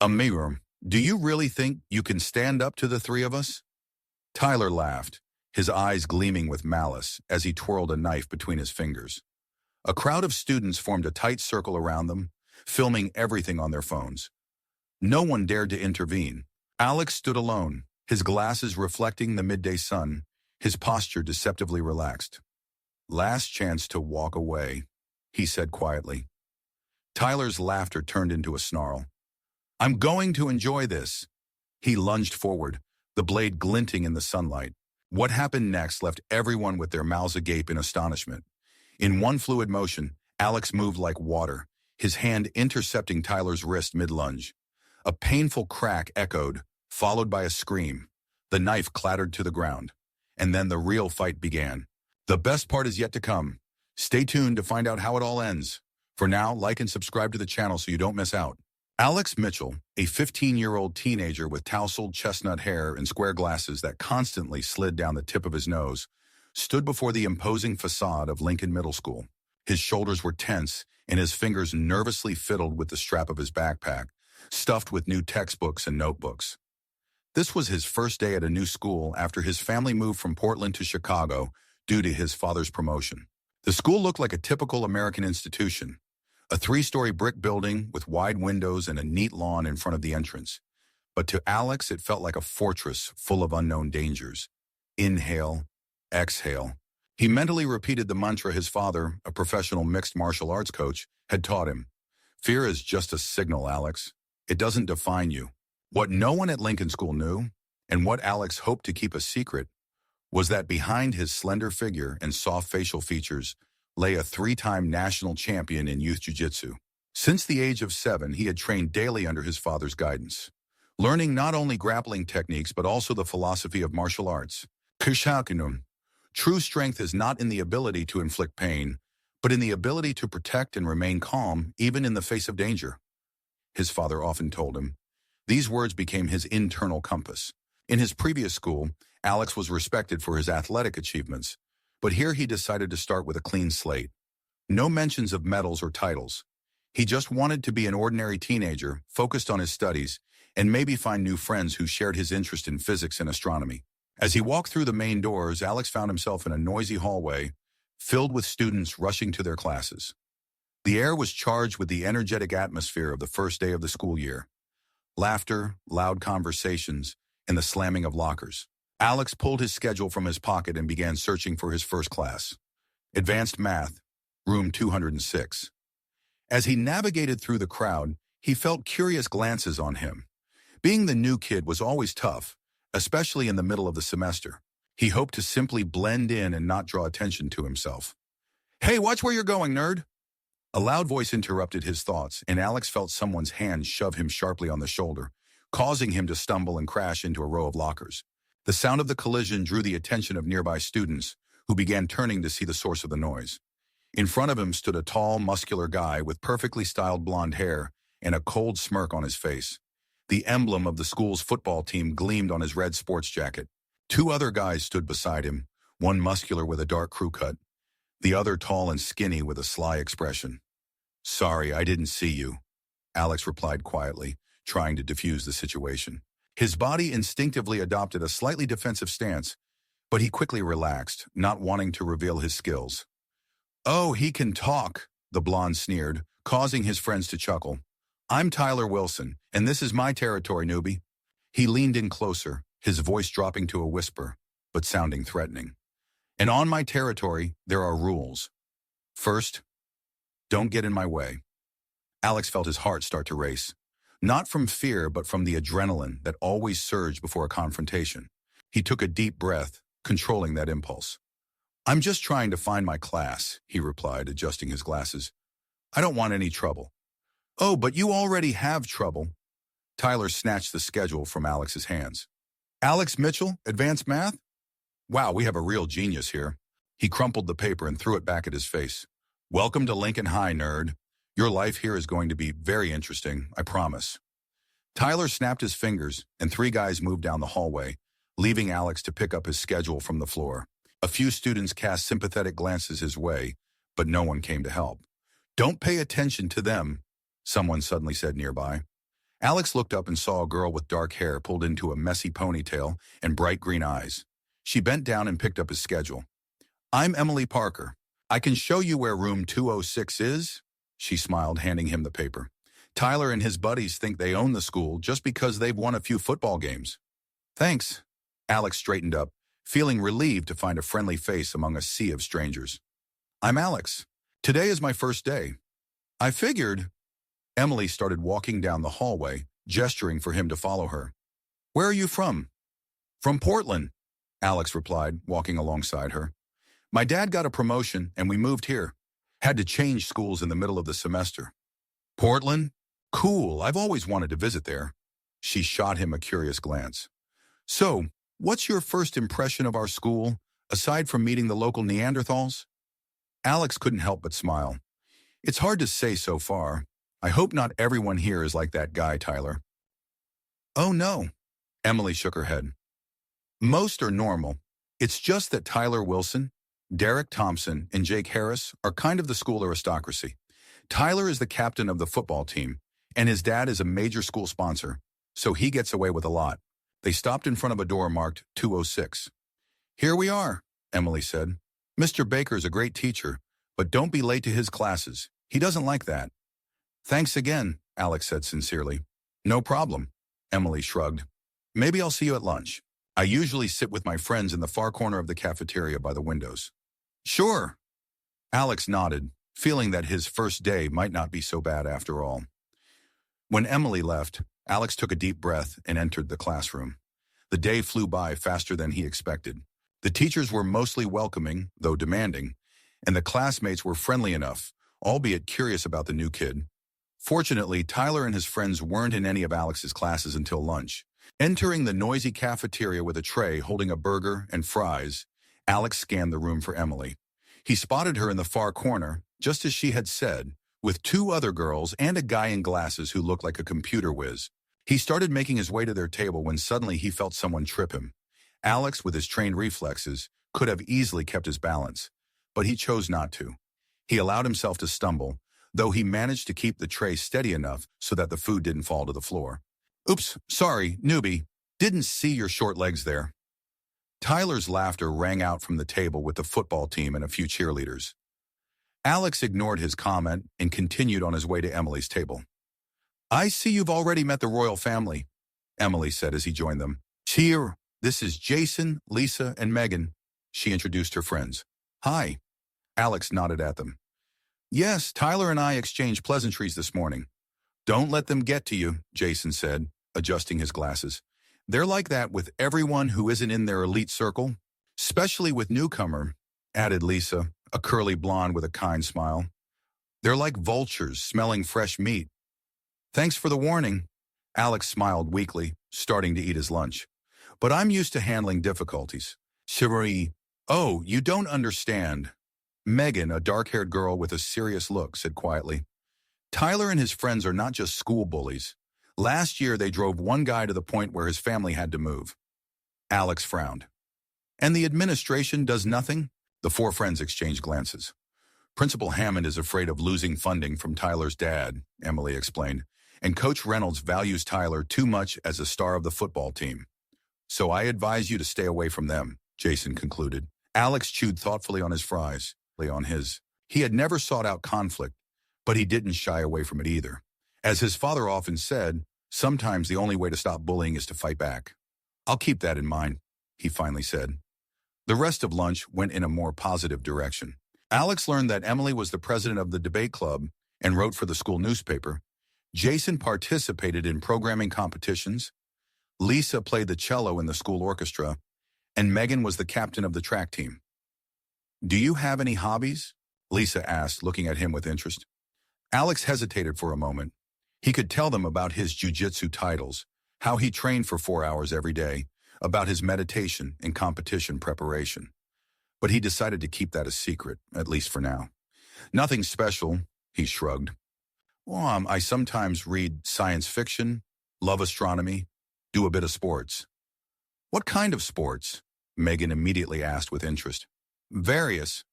Amiram, do you really think you can stand up to the three of us? Tyler laughed, his eyes gleaming with malice as he twirled a knife between his fingers. A crowd of students formed a tight circle around them, filming everything on their phones. No one dared to intervene. Alex stood alone, his glasses reflecting the midday sun, his posture deceptively relaxed. "Last chance to walk away," he said quietly. Tyler's laughter turned into a snarl. "I'm going to enjoy this." He lunged forward, the blade glinting in the sunlight. What happened next left everyone with their mouths agape in astonishment. In one fluid motion, Alex moved like water, his hand intercepting Tyler's wrist mid-lunge. A painful crack echoed, followed by a scream. The knife clattered to the ground. And then the real fight began. The best part is yet to come. Stay tuned to find out how it all ends. For now, like and subscribe to the channel so you don't miss out. Alex Mitchell, a 15-year-old teenager with tousled chestnut hair and square glasses that constantly slid down the tip of his nose, stood before the imposing facade of Lincoln Middle School. His shoulders were tense, and his fingers nervously fiddled with the strap of his backpack, stuffed with new textbooks and notebooks. This was his first day at a new school after his family moved from Portland to Chicago due to his father's promotion. The school looked like a typical American institution, a 3-story brick building with wide windows and a neat lawn in front of the entrance. But to Alex, it felt like a fortress full of unknown dangers. Inhale, exhale. He mentally repeated the mantra his father, a professional mixed martial arts coach, had taught him. Fear is just a signal, Alex. It doesn't define you. What no one at Lincoln School knew, and what Alex hoped to keep a secret, was that behind his slender figure and soft facial features lay a 3-time national champion in youth jiu-jitsu. Since the age of 7, he had trained daily under his father's guidance, learning not only grappling techniques but also the philosophy of martial arts. Kushakunum. True strength is not in the ability to inflict pain, but in the ability to protect and remain calm even in the face of danger. His father often told him. These words became his internal compass. In his previous school, Alex was respected for his athletic achievements, but here he decided to start with a clean slate. No mentions of medals or titles. He just wanted to be an ordinary teenager, focused on his studies, and maybe find new friends who shared his interest in physics and astronomy. As he walked through the main doors, Alex found himself in a noisy hallway, filled with students rushing to their classes. The air was charged with the energetic atmosphere of the first day of the school year. Laughter, loud conversations, and the slamming of lockers. Alex pulled his schedule from his pocket and began searching for his first class. Advanced Math, room 206. As he navigated through the crowd, he felt curious glances on him. Being the new kid was always tough, especially in the middle of the semester. He hoped to simply blend in and not draw attention to himself. "Hey, watch where you're going, nerd!" A loud voice interrupted his thoughts, and Alex felt someone's hand shove him sharply on the shoulder, causing him to stumble and crash into a row of lockers. The sound of the collision drew the attention of nearby students, who began turning to see the source of the noise. In front of him stood a tall, muscular guy with perfectly styled blonde hair and a cold smirk on his face. The emblem of the school's football team gleamed on his red sports jacket. 2 other guys stood beside him, one muscular with a dark crew cut, the other tall and skinny with a sly expression. "Sorry, I didn't see you," Alex replied quietly, trying to defuse the situation. His body instinctively adopted a slightly defensive stance, but he quickly relaxed, not wanting to reveal his skills. "Oh, he can talk," the blonde sneered, causing his friends to chuckle. "I'm Tyler Wilson, and this is my territory, newbie." He leaned in closer, his voice dropping to a whisper, but sounding threatening. "And on my territory, there are rules. First, don't get in my way." Alex felt his heart start to race. Not from fear, but from the adrenaline that always surged before a confrontation. He took a deep breath, controlling that impulse. "I'm just trying to find my class," he replied, adjusting his glasses. "I don't want any trouble." "Oh, but you already have trouble." Tyler snatched the schedule from Alex's hands. "Alex Mitchell, Advanced Math? Wow, we have a real genius here." He crumpled the paper and threw it back at his face. "Welcome to Lincoln High, nerd. Your life here is going to be very interesting, I promise." Tyler snapped his fingers, and 3 guys moved down the hallway, leaving Alex to pick up his schedule from the floor. A few students cast sympathetic glances his way, but no one came to help. "Don't pay attention to them," someone suddenly said nearby. Alex looked up and saw a girl with dark hair pulled into a messy ponytail and bright green eyes. She bent down and picked up his schedule. "I'm Emily Parker. I can show you where room 206 is," she smiled, handing him the paper. "Tyler and his buddies think they own the school just because they've won a few football games." "Thanks." Alex straightened up, feeling relieved to find a friendly face among a sea of strangers. "I'm Alex. Today is my first day. I figured—" Emily started walking down the hallway, gesturing for him to follow her. "Where are you from?" "From Portland," Alex replied, walking alongside her. "My dad got a promotion and we moved here. Had to change schools in the middle of the semester." "Portland? Cool, I've always wanted to visit there." She shot him a curious glance. "So, what's your first impression of our school, aside from meeting the local Neanderthals?" Alex couldn't help but smile. "It's hard to say so far. I hope not everyone here is like that guy, Tyler." "Oh no," Emily shook her head. "Most are normal. It's just that Tyler Wilson, Derek Thompson, and Jake Harris are kind of the school aristocracy. Tyler is the captain of the football team, and his dad is a major school sponsor, so he gets away with a lot." They stopped in front of a door marked 206. "Here we are," Emily said. "Mr. Baker's a great teacher, but don't be late to his classes. He doesn't like that." "Thanks again," Alex said sincerely. "No problem," Emily shrugged. "Maybe I'll see you at lunch. I usually sit with my friends in the far corner of the cafeteria by the windows." "Sure." Alex nodded, feeling that his first day might not be so bad after all. When Emily left, Alex took a deep breath and entered the classroom. The day flew by faster than he expected. The teachers were mostly welcoming, though demanding, and the classmates were friendly enough, albeit curious about the new kid. Fortunately, Tyler and his friends weren't in any of Alex's classes until lunch. Entering the noisy cafeteria with a tray holding a burger and fries, Alex scanned the room for Emily. He spotted her in the far corner, just as she had said, with two other girls and a guy in glasses who looked like a computer whiz. He started making his way to their table when suddenly he felt someone trip him. Alex, with his trained reflexes, could have easily kept his balance, but he chose not to. He allowed himself to stumble, though he managed to keep the tray steady enough so that the food didn't fall to the floor. "Oops, sorry, newbie. Didn't see your short legs there." Tyler's laughter rang out from the table with the football team and a few cheerleaders. Alex ignored his comment and continued on his way to Emily's table. "I see you've already met the royal family," Emily said as he joined them. "Cheer, this is Jason, Lisa, and Megan," she introduced her friends. "Hi." Alex nodded at them. "Yes, Tyler and I exchanged pleasantries this morning." "Don't let them get to you," Jason said, adjusting his glasses. "They're like that with everyone who isn't in their elite circle, especially with newcomer," added Lisa, a curly blonde with a kind smile. "They're like vultures smelling fresh meat." "Thanks for the warning." Alex smiled weakly, starting to eat his lunch. "But I'm used to handling difficulties." "Cherie, oh, you don't understand." Megan, a dark-haired girl with a serious look, said quietly. "Tyler and his friends are not just school bullies. Last year, they drove one guy to the point where his family had to move." Alex frowned. "And the administration does nothing?" The four friends exchanged glances. "Principal Hammond is afraid of losing funding from Tyler's dad," Emily explained, "and Coach Reynolds values Tyler too much as a star of the football team. So I advise you to stay away from them," Jason concluded. Alex chewed thoughtfully on his fries. He had never sought out conflict, but he didn't shy away from it either. As his father often said, sometimes the only way to stop bullying is to fight back. "I'll keep that in mind," he finally said. The rest of lunch went in a more positive direction. Alex learned that Emily was the president of the debate club and wrote for the school newspaper. Jason participated in programming competitions. Lisa played the cello in the school orchestra, and Megan was the captain of the track team. "Do you have any hobbies?" Lisa asked, looking at him with interest. Alex hesitated for a moment. He could tell them about his jiu-jitsu titles, how he trained for 4 hours every day, about his meditation and competition preparation. But he decided to keep that a secret, at least for now. "Nothing special," he shrugged. "Well, I sometimes read science fiction, love astronomy, do a bit of sports." "What kind of sports?" Megan immediately asked with interest. "Various,"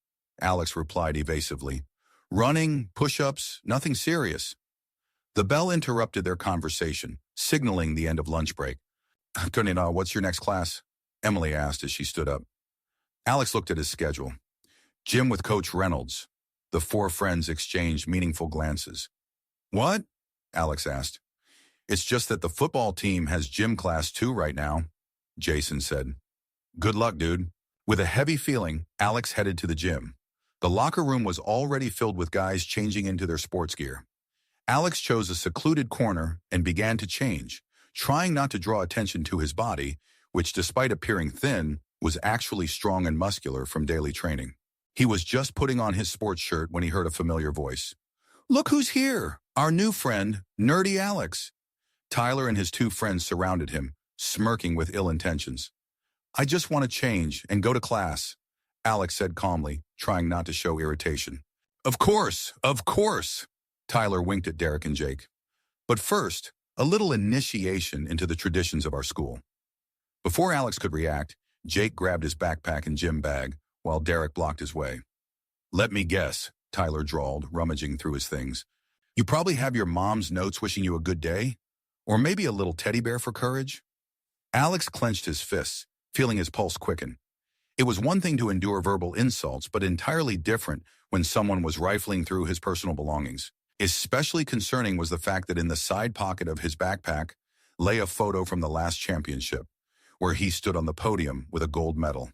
Alex replied evasively. "Running, push-ups, nothing serious." The bell interrupted their conversation, signaling the end of lunch break. Kunina, what's your next class? Emily asked as she stood up. Alex looked at his schedule. Gym with Coach Reynolds. The four friends exchanged meaningful glances. What? Alex asked. It's just that the football team has gym class too right now, Jason said. Good luck, dude. With a heavy feeling, Alex headed to the gym. The locker room was already filled with guys changing into their sports gear. Alex chose a secluded corner and began to change, trying not to draw attention to his body, which despite appearing thin, was actually strong and muscular from daily training. He was just putting on his sports shirt when he heard a familiar voice. Look who's here, our new friend, Nerdy Alex. Tyler and his two friends surrounded him, smirking with ill intentions. I just want to change and go to class, Alex said calmly, trying not to show irritation. Of course, Tyler winked at Derek and Jake. But first, a little initiation into the traditions of our school. Before Alex could react, Jake grabbed his backpack and gym bag, while Derek blocked his way. Let me guess, Tyler drawled, rummaging through his things. You probably have your mom's notes wishing you a good day? Or maybe a little teddy bear for courage? Alex clenched his fists, feeling his pulse quicken. It was one thing to endure verbal insults, but entirely different when someone was rifling through his personal belongings. Especially concerning was the fact that in the side pocket of his backpack lay a photo from the last championship, where he stood on the podium with a gold medal.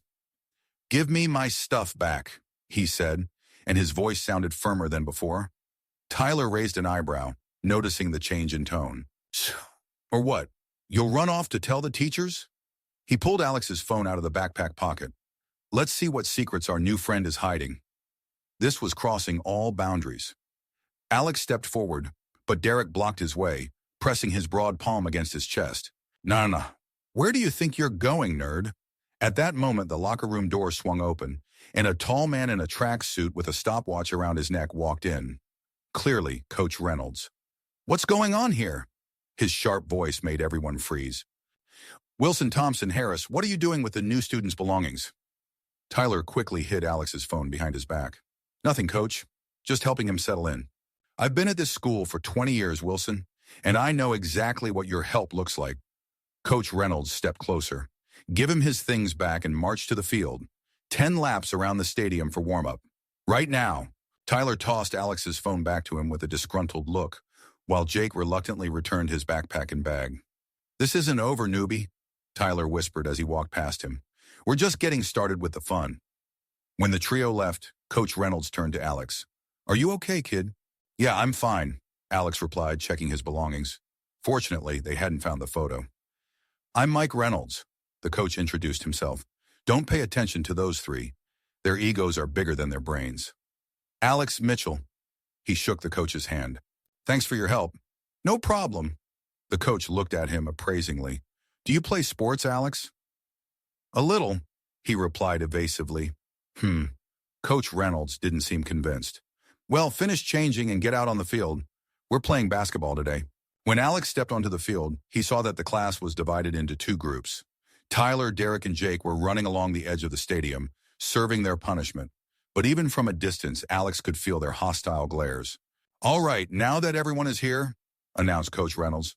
Give me my stuff back, he said, and his voice sounded firmer than before. Tyler raised an eyebrow, noticing the change in tone. Or what? You'll run off to tell the teachers? He pulled Alex's phone out of the backpack pocket. Let's see what secrets our new friend is hiding. This was crossing all boundaries. Alex stepped forward, but Derek blocked his way, pressing his broad palm against his chest. No. Where do you think you're going, nerd? At that moment, the locker room door swung open, and a tall man in a tracksuit with a stopwatch around his neck walked in. Clearly, Coach Reynolds. What's going on here? His sharp voice made everyone freeze. Wilson Thompson Harris, what are you doing with the new student's belongings? Tyler quickly hid Alex's phone behind his back. Nothing, Coach. Just helping him settle in. I've been at this school for 20 years, Wilson, and I know exactly what your help looks like. Coach Reynolds stepped closer. Give him his things back and march to the field. 10 laps around the stadium for warm-up. Right now. Tyler tossed Alex's phone back to him with a disgruntled look, while Jake reluctantly returned his backpack and bag. This isn't over, newbie, Tyler whispered as he walked past him. We're just getting started with the fun. When the trio left, Coach Reynolds turned to Alex. Are you okay, kid? Yeah, I'm fine, Alex replied, checking his belongings. Fortunately, they hadn't found the photo. I'm Mike Reynolds, the coach introduced himself. Don't pay attention to those three. Their egos are bigger than their brains. Alex Mitchell. He shook the coach's hand. Thanks for your help. No problem. The coach looked at him appraisingly. Do you play sports, Alex? A little, he replied evasively. Coach Reynolds didn't seem convinced. Well, finish changing and get out on the field. We're playing basketball today. When Alex stepped onto the field, he saw that the class was divided into two groups. Tyler, Derek, and Jake were running along the edge of the stadium, serving their punishment. But even from a distance, Alex could feel their hostile glares. All right, now that everyone is here, announced Coach Reynolds,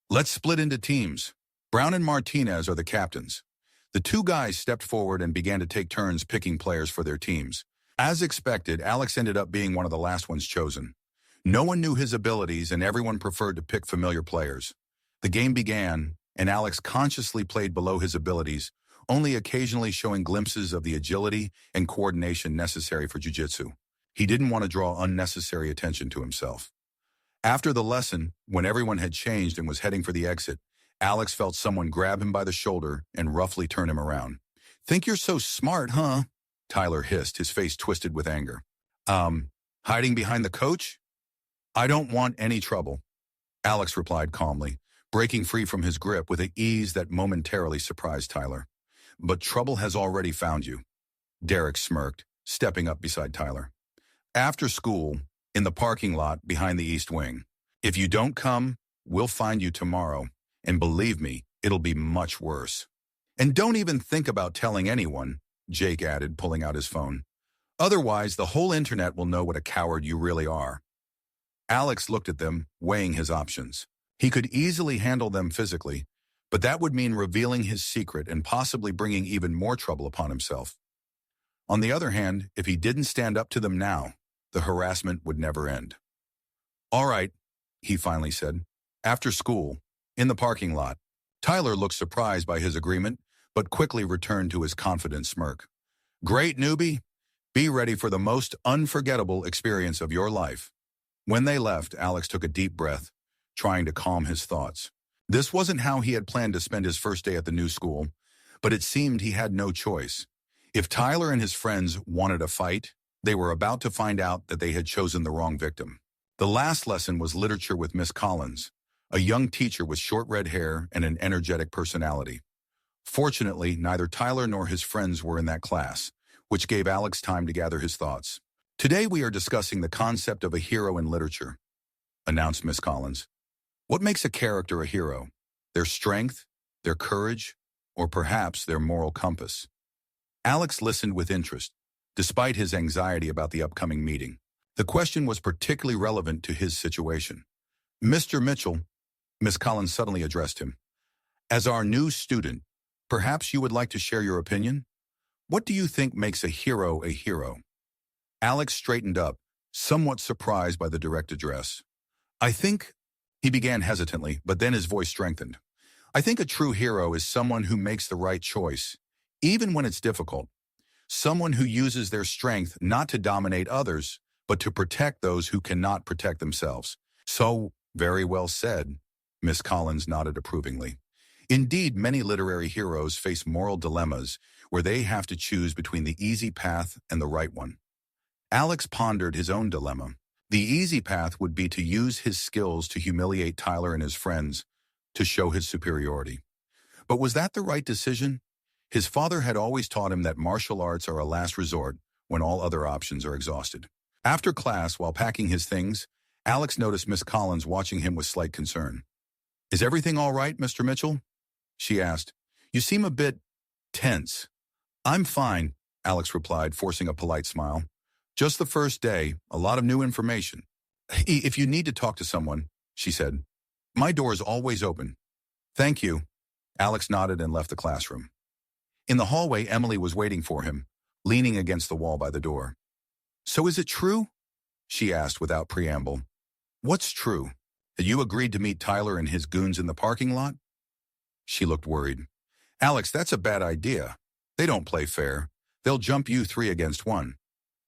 let's split into teams. Brown and Martinez are the captains. The two guys stepped forward and began to take turns picking players for their teams. As expected, Alex ended up being one of the last ones chosen. No one knew his abilities and everyone preferred to pick familiar players. The game began, and Alex consciously played below his abilities, only occasionally showing glimpses of the agility and coordination necessary for jiu-jitsu. He didn't want to draw unnecessary attention to himself. After the lesson, when everyone had changed and was heading for the exit, Alex felt someone grab him by the shoulder and roughly turn him around. Think you're so smart, huh? Tyler hissed, his face twisted with anger. Hiding behind the coach? I don't want any trouble, Alex replied calmly, breaking free from his grip with an ease that momentarily surprised Tyler. But trouble has already found you. Derek smirked, stepping up beside Tyler. After school, in the parking lot behind the East Wing. If you don't come, we'll find you tomorrow. And believe me, it'll be much worse. And don't even think about telling anyone, Jake added, pulling out his phone. Otherwise, the whole internet will know what a coward you really are. Alex looked at them, weighing his options. He could easily handle them physically, but that would mean revealing his secret and possibly bringing even more trouble upon himself. On the other hand, if he didn't stand up to them now, the harassment would never end. "All right," he finally said. "After school, in the parking lot." Tyler looked surprised by his agreement, but quickly returned to his confident smirk. "Great, newbie. Be ready for the most unforgettable experience of your life." When they left, Alex took a deep breath, trying to calm his thoughts. This wasn't how he had planned to spend his first day at the new school, but it seemed he had no choice. If Tyler and his friends wanted a fight, they were about to find out that they had chosen the wrong victim. The last lesson was literature with Miss Collins, a young teacher with short red hair and an energetic personality. Fortunately, neither Tyler nor his friends were in that class, which gave Alex time to gather his thoughts. "Today we are discussing the concept of a hero in literature," announced Miss Collins. "What makes a character a hero? Their strength, their courage, or perhaps their moral compass?" Alex listened with interest, despite his anxiety about the upcoming meeting. The question was particularly relevant to his situation. "Mr. Mitchell," Miss Collins suddenly addressed him, "as our new student, perhaps you would like to share your opinion? What do you think makes a hero a hero?" Alex straightened up, somewhat surprised by the direct address. "I think," he began hesitantly, but then his voice strengthened. "I think a true hero is someone who makes the right choice, even when it's difficult. Someone who uses their strength not to dominate others, but to protect those who cannot protect themselves." "So, very well said," Miss Collins nodded approvingly. "Indeed, many literary heroes face moral dilemmas where they have to choose between the easy path and the right one." Alex pondered his own dilemma. The easy path would be to use his skills to humiliate Tyler and his friends, to show his superiority. But was that the right decision? His father had always taught him that martial arts are a last resort when all other options are exhausted. After class, while packing his things, Alex noticed Miss Collins watching him with slight concern. "Is everything all right, Mr. Mitchell?" she asked. "You seem a bit tense." "I'm fine," Alex replied, forcing a polite smile. "Just the first day, a lot of new information." "If you need to talk to someone," she said, "my door is always open." "Thank you." Alex nodded and left the classroom. In the hallway, Emily was waiting for him, leaning against the wall by the door. "So is it true?" she asked without preamble. "What's true? That you agreed to meet Tyler and his goons in the parking lot?" She looked worried. "Alex, that's a bad idea. They don't play fair. They'll jump you 3 against 1.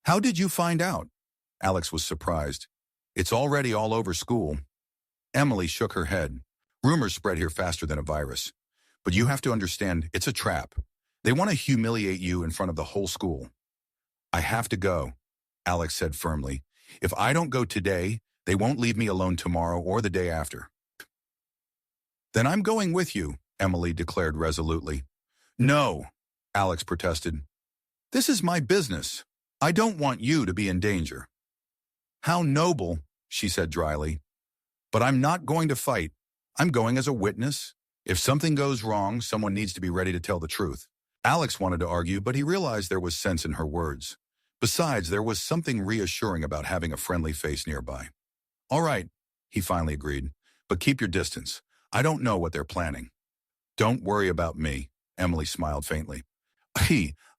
"How did you find out?" Alex was surprised. "It's already all over school." Emily shook her head. "Rumors spread here faster than a virus. But you have to understand, it's a trap. They want to humiliate you in front of the whole school." "I have to go," Alex said firmly. "If I don't go today, they won't leave me alone tomorrow or the day after." "Then I'm going with you," Emily declared resolutely. "No," Alex protested. "This is my business. I don't want you to be in danger." "How noble," she said dryly. "But I'm not going to fight. I'm going as a witness. If something goes wrong, someone needs to be ready to tell the truth." Alex wanted to argue, but he realized there was sense in her words. Besides, there was something reassuring about having a friendly face nearby. "All right," he finally agreed, "but keep your distance. I don't know what they're planning." "Don't worry about me," Emily smiled faintly.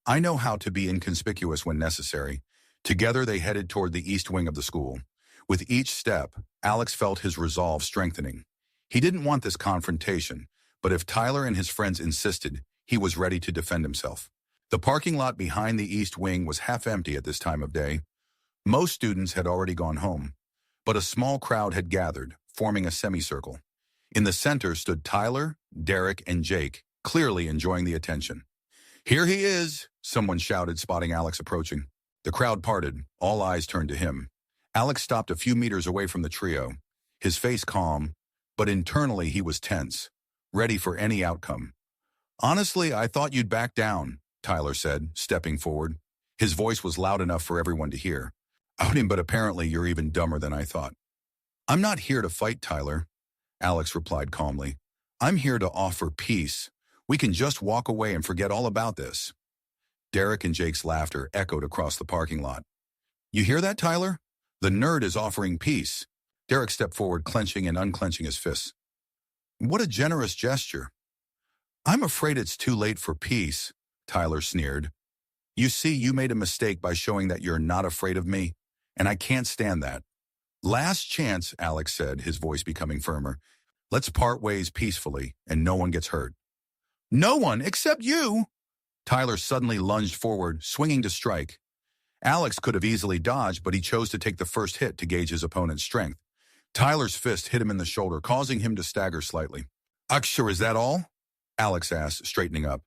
"I know how to be inconspicuous when necessary." Together they headed toward the east wing of the school. With each step, Alex felt his resolve strengthening. He didn't want this confrontation, but if Tyler and his friends insisted, he was ready to defend himself. The parking lot behind the east wing was half empty at this time of day. Most students had already gone home, but a small crowd had gathered, forming a semicircle. In the center stood Tyler, Derek, and Jake, clearly enjoying the attention. "Here he is," someone shouted, spotting Alex approaching. The crowd parted, all eyes turned to him. Alex stopped a few meters away from the trio, his face calm, but internally he was tense, ready for any outcome. "Honestly, I thought you'd back down," Tyler said, stepping forward. His voice was loud enough for everyone to hear. But apparently you're even dumber than I thought." "I'm not here to fight, Tyler," Alex replied calmly. "I'm here to offer peace. We can just walk away and forget all about this." Derek and Jake's laughter echoed across the parking lot. "You hear that, Tyler? The nerd is offering peace. Derek stepped forward, clenching and unclenching his fists. What a generous gesture. I'm afraid it's too late for peace, Tyler sneered. You see, you made a mistake by showing that you're not afraid of me, and I can't stand that. Last chance, Alex said, his voice becoming firmer. Let's part ways peacefully, and no one gets hurt. No one except you! Tyler suddenly lunged forward, swinging to strike. Alex could have easily dodged, but he chose to take the first hit to gauge his opponent's strength. Tyler's fist hit him in the shoulder, causing him to stagger slightly. Sure, is that all? Alex asked, straightening up.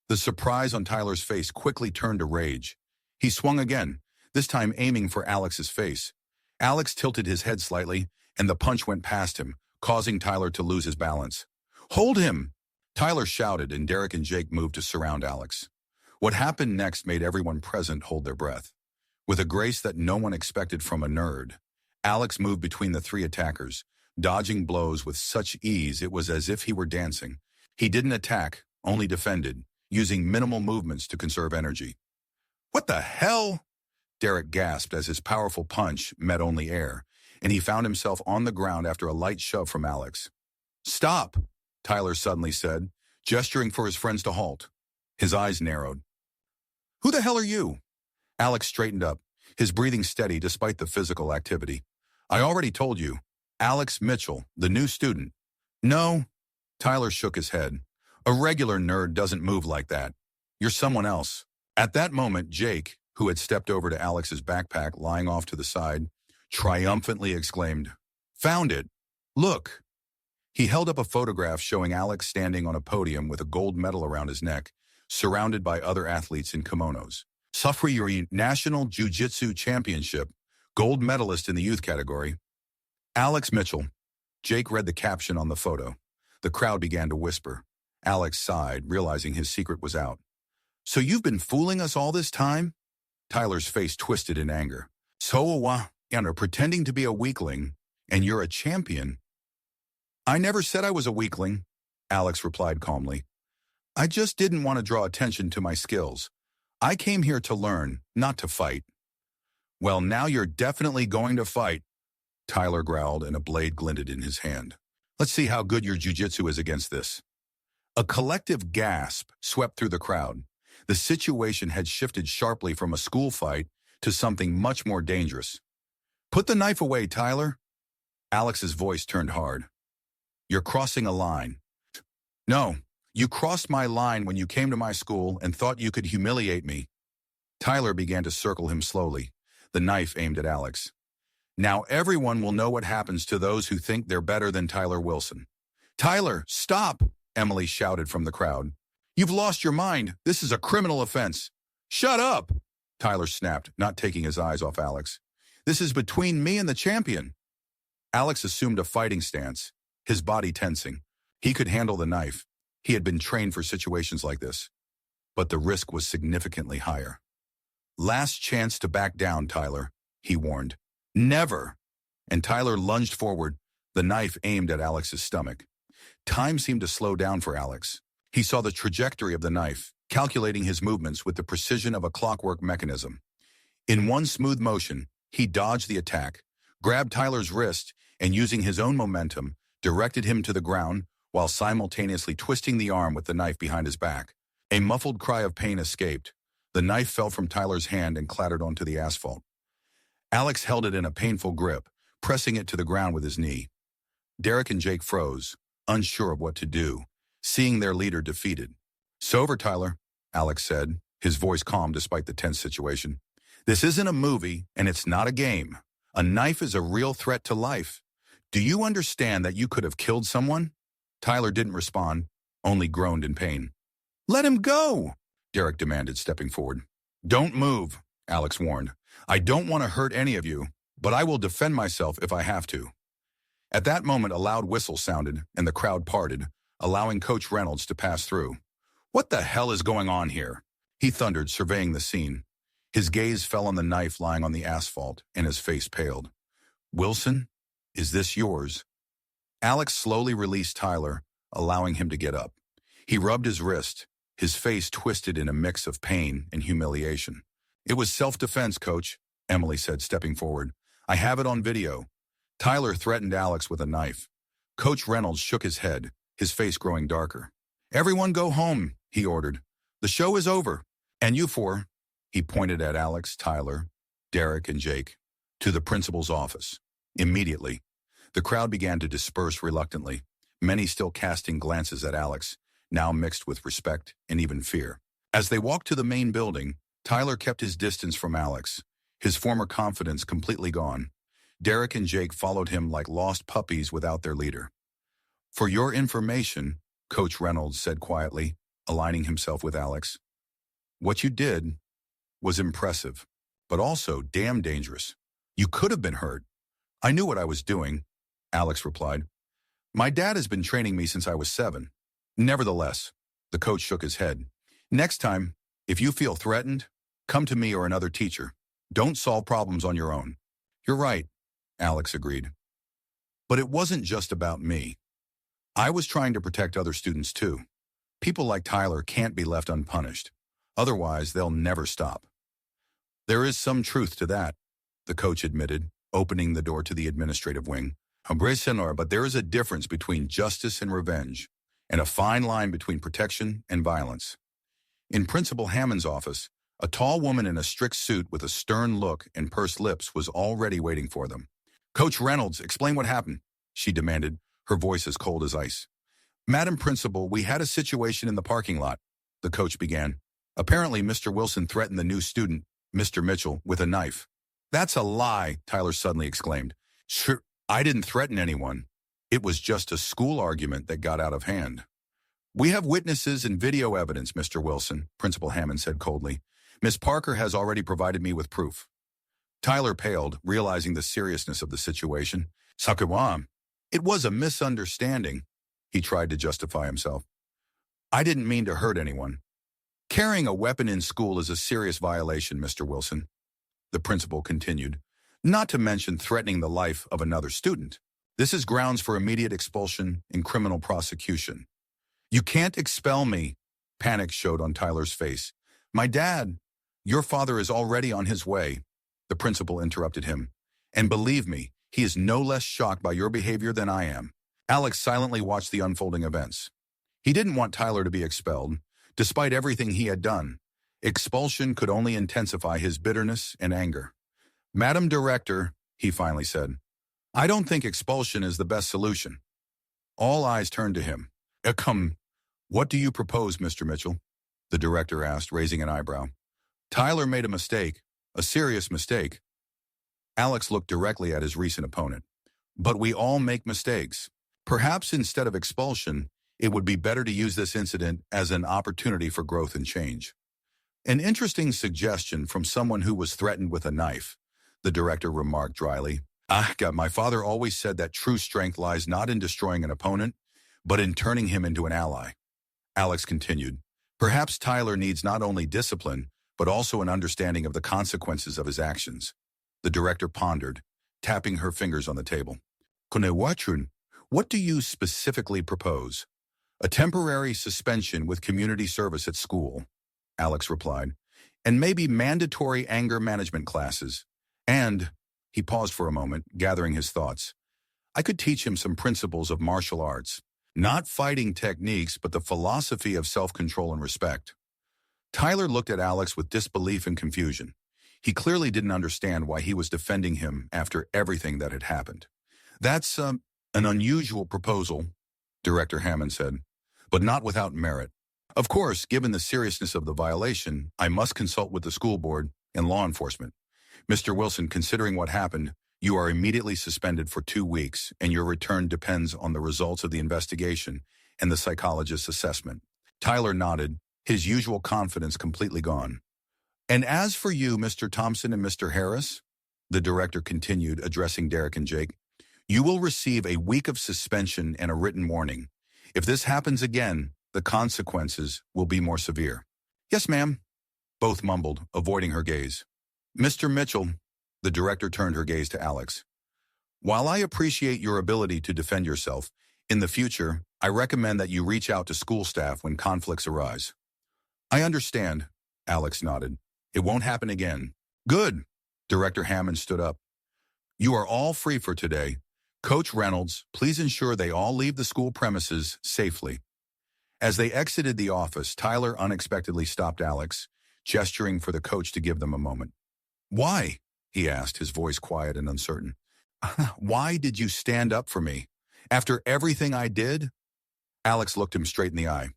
The surprise on Tyler's face quickly turned to rage. He swung again, this time aiming for Alex's face. Alex tilted his head slightly, and the punch went past him, causing Tyler to lose his balance. Hold him! Tyler shouted, and Derek and Jake moved to surround Alex. What happened next made everyone present hold their breath. With a grace that no one expected from a nerd, Alex moved between the three attackers, dodging blows with such ease it was as if he were dancing. He didn't attack, only defended, using minimal movements to conserve energy. What the hell? Derek gasped as his powerful punch met only air, and he found himself on the ground after a light shove from Alex. Stop, Tyler suddenly said, gesturing for his friends to halt. His eyes narrowed. Who the hell are you? Alex straightened up, his breathing steady despite the physical activity. I already told you. Alex Mitchell, the new student. No. Tyler shook his head. A regular nerd doesn't move like that. You're someone else. At that moment, Jake, who had stepped over to Alex's backpack lying off to the side, triumphantly exclaimed, Found it! Look! He held up a photograph showing Alex standing on a podium with a gold medal around his neck, surrounded by other athletes in kimonos. Sufriyuri National Jiu-Jitsu Championship, gold medalist in the youth category. Alex Mitchell. Jake read the caption on the photo. The crowd began to whisper. Alex sighed, realizing his secret was out. So you've been fooling us all this time? Tyler's face twisted in anger. So, pretending to be a weakling, and you're a champion. I never said I was a weakling, Alex replied calmly. I just didn't want to draw attention to my skills. I came here to learn, not to fight. Well, now you're definitely going to fight, Tyler growled, and a blade glinted in his hand. Let's see how good your jiu-jitsu is against this. A collective gasp swept through the crowd. The situation had shifted sharply from a school fight to something much more dangerous. Put the knife away, Tyler. Alex's voice turned hard. You're crossing a line. No, you crossed my line when you came to my school and thought you could humiliate me. Tyler began to circle him slowly, the knife aimed at Alex. Now everyone will know what happens to those who think they're better than Tyler Wilson. Tyler, stop! Emily shouted from the crowd. You've lost your mind. This is a criminal offense. Shut up! Tyler snapped, not taking his eyes off Alex. This is between me and the champion. Alex assumed a fighting stance, his body tensing. He could handle the knife. He had been trained for situations like this. But the risk was significantly higher. Last chance to back down, Tyler, he warned. Never! And Tyler lunged forward, the knife aimed at Alex's stomach. Time seemed to slow down for Alex. He saw the trajectory of the knife, calculating his movements with the precision of a clockwork mechanism. In one smooth motion, he dodged the attack, grabbed Tyler's wrist, and using his own momentum, directed him to the ground while simultaneously twisting the arm with the knife behind his back. A muffled cry of pain escaped. The knife fell from Tyler's hand and clattered onto the asphalt. Alex held it in a painful grip, pressing it to the ground with his knee. Derek and Jake froze, unsure of what to do, seeing their leader defeated. It's over, Tyler, Alex said, his voice calm despite the tense situation. This isn't a movie, and it's not a game. A knife is a real threat to life. Do you understand that you could have killed someone? Tyler didn't respond, only groaned in pain. Let him go, Derek demanded, stepping forward. Don't move, Alex warned. I don't want to hurt any of you, but I will defend myself if I have to. At that moment, a loud whistle sounded, and the crowd parted, allowing Coach Reynolds to pass through. What the hell is going on here? He thundered, surveying the scene. His gaze fell on the knife lying on the asphalt, and his face paled. Wilson, is this yours? Alex slowly released Tyler, allowing him to get up. He rubbed his wrist, his face twisted in a mix of pain and humiliation. It was self-defense, Coach, Emily said, stepping forward. I have it on video. Tyler threatened Alex with a knife. Coach Reynolds shook his head, his face growing darker. "Everyone go home," he ordered. "The show is over. And you four," he pointed at Alex, Tyler, Derek, and Jake, "to the principal's office." Immediately, the crowd began to disperse reluctantly, many still casting glances at Alex, now mixed with respect and even fear. As they walked to the main building, Tyler kept his distance from Alex, his former confidence completely gone. Derek and Jake followed him like lost puppies without their leader. "For your information," Coach Reynolds said quietly, aligning himself with Alex, "what you did was impressive, but also damn dangerous. You could have been hurt." "I knew what I was doing," Alex replied. "My dad has been training me since I was 7. Nevertheless," the coach shook his head, "next time, if you feel threatened, come to me or another teacher. Don't solve problems on your own." "You're right," Alex agreed. "But it wasn't just about me. I was trying to protect other students too. People like Tyler can't be left unpunished. Otherwise, they'll never stop." "There is some truth to that," the coach admitted, opening the door to the administrative wing. "But there is a difference between justice and revenge, and a fine line between protection and violence." In Principal Hammond's office, a tall woman in a strict suit with a stern look and pursed lips was already waiting for them. "Coach Reynolds, explain what happened," she demanded, her voice as cold as ice. "Madam Principal, we had a situation in the parking lot," the coach began. "Apparently, Mr. Wilson threatened the new student, Mr. Mitchell, with a knife." "That's a lie," Tyler suddenly exclaimed. "Sure, I didn't threaten anyone. It was just a school argument that got out of hand." "We have witnesses and video evidence, Mr. Wilson," Principal Hammond said coldly. "Miss Parker has already provided me with proof." Tyler paled, realizing the seriousness of the situation. "Sakawam, it was a misunderstanding," he tried to justify himself. "I didn't mean to hurt anyone." "Carrying a weapon in school is a serious violation, Mr. Wilson," the principal continued, "not to mention threatening the life of another student. This is grounds for immediate expulsion and criminal prosecution." "You can't expel me," panic showed on Tyler's face. "My dad, your father is already on his way," the principal interrupted him. "And believe me, he is no less shocked by your behavior than I am." Alex silently watched the unfolding events. He didn't want Tyler to be expelled, despite everything he had done. Expulsion could only intensify his bitterness and anger. "Madam Director," he finally said, "I don't think expulsion is the best solution." All eyes turned to him. What do you propose, Mr. Mitchell?" the director asked, raising an eyebrow. "Tyler made a mistake, a serious mistake." Alex looked directly at his recent opponent. "But we all make mistakes. Perhaps instead of expulsion, it would be better to use this incident as an opportunity for growth and change." "An interesting suggestion from someone who was threatened with a knife," the director remarked dryly. My father always said that true strength lies not in destroying an opponent, but in turning him into an ally." Alex continued, "Perhaps Tyler needs not only discipline, but also an understanding of the consequences of his actions." The director pondered, tapping her fingers on the table. "Konewachun, what do you specifically propose?" "A temporary suspension with community service at school," Alex replied, "and maybe mandatory anger management classes. And," he paused for a moment, gathering his thoughts, "I could teach him some principles of martial arts. Not fighting techniques, but the philosophy of self-control and respect." Tyler looked at Alex with disbelief and confusion. He clearly didn't understand why he was defending him after everything that had happened. "That's an unusual proposal," Director Hammond said, "but not without merit. Of course, given the seriousness of the violation, I must consult with the school board and law enforcement. Mr. Wilson, considering what happened, you are immediately suspended for 2 weeks, and your return depends on the results of the investigation and the psychologist's assessment." Tyler nodded, his usual confidence completely gone. "And as for you, Mr. Thompson and Mr. Harris," the director continued, addressing Derek and Jake, "you will receive a week of suspension and a written warning. If this happens again, the consequences will be more severe." "Yes, ma'am," both mumbled, avoiding her gaze. "Mr. Mitchell," the director turned her gaze to Alex, "while I appreciate your ability to defend yourself, in the future, I recommend that you reach out to school staff when conflicts arise." "I understand," Alex nodded. "It won't happen again." "Good." Director Hammond stood up. "You are all free for today, Coach Reynolds, please ensure they all leave the school premises safely. As they exited the office, Tyler unexpectedly stopped Alex, gesturing for the coach to give them a moment. Why? He asked, his voice quiet and uncertain. Why did you stand up for me? After everything I did? Alex looked him straight in the eye.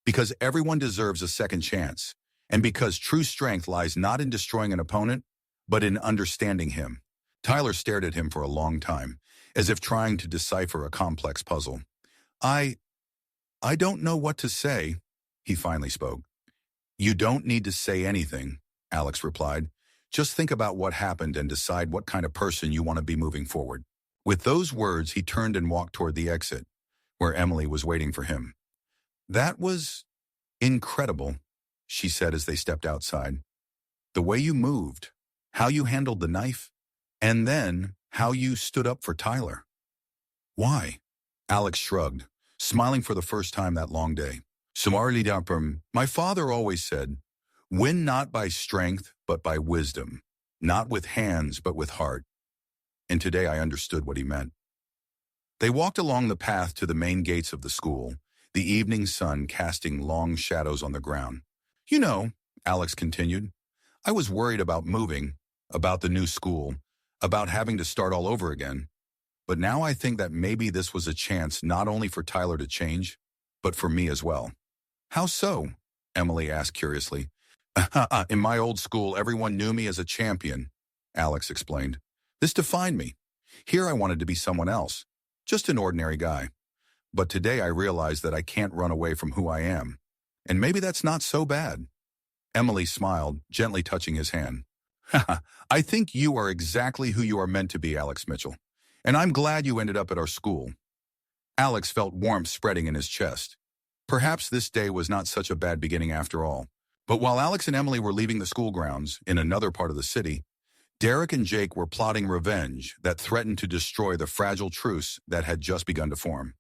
Because everyone deserves a second chance, and because true strength lies not in destroying an opponent, but in understanding him. Tyler stared at him for a long time, as if trying to decipher a complex puzzle. I don't know what to say, he finally spoke. You don't need to say anything, Alex replied. Just think about what happened and decide what kind of person you want to be moving forward. With those words, he turned and walked toward the exit, where Emily was waiting for him. That was incredible, she said as they stepped outside. The way you moved, how you handled the knife, and then how you stood up for Tyler. Why? Alex shrugged, smiling for the first time that long day. My father always said, win not by strength, but by wisdom, not with hands, but with heart. And today I understood what he meant. They walked along the path to the main gates of the school, the evening sun casting long shadows on the ground. You know, Alex continued, I was worried about moving, about the new school, about having to start all over again. But now I think that maybe this was a chance not only for Tyler to change, but for me as well. How so? Emily asked curiously. In my old school, everyone knew me as a champion, Alex explained. This defined me. Here I wanted to be someone else, just an ordinary guy. But today I realized that I can't run away from who I am. And maybe that's not so bad. Emily smiled, gently touching his hand. I think you are exactly who you are meant to be, Alex Mitchell. And I'm glad you ended up at our school. Alex felt warmth spreading in his chest. Perhaps this day was not such a bad beginning after all. But while Alex and Emily were leaving the school grounds in another part of the city, Derek and Jake were plotting revenge that threatened to destroy the fragile truce that had just begun to form.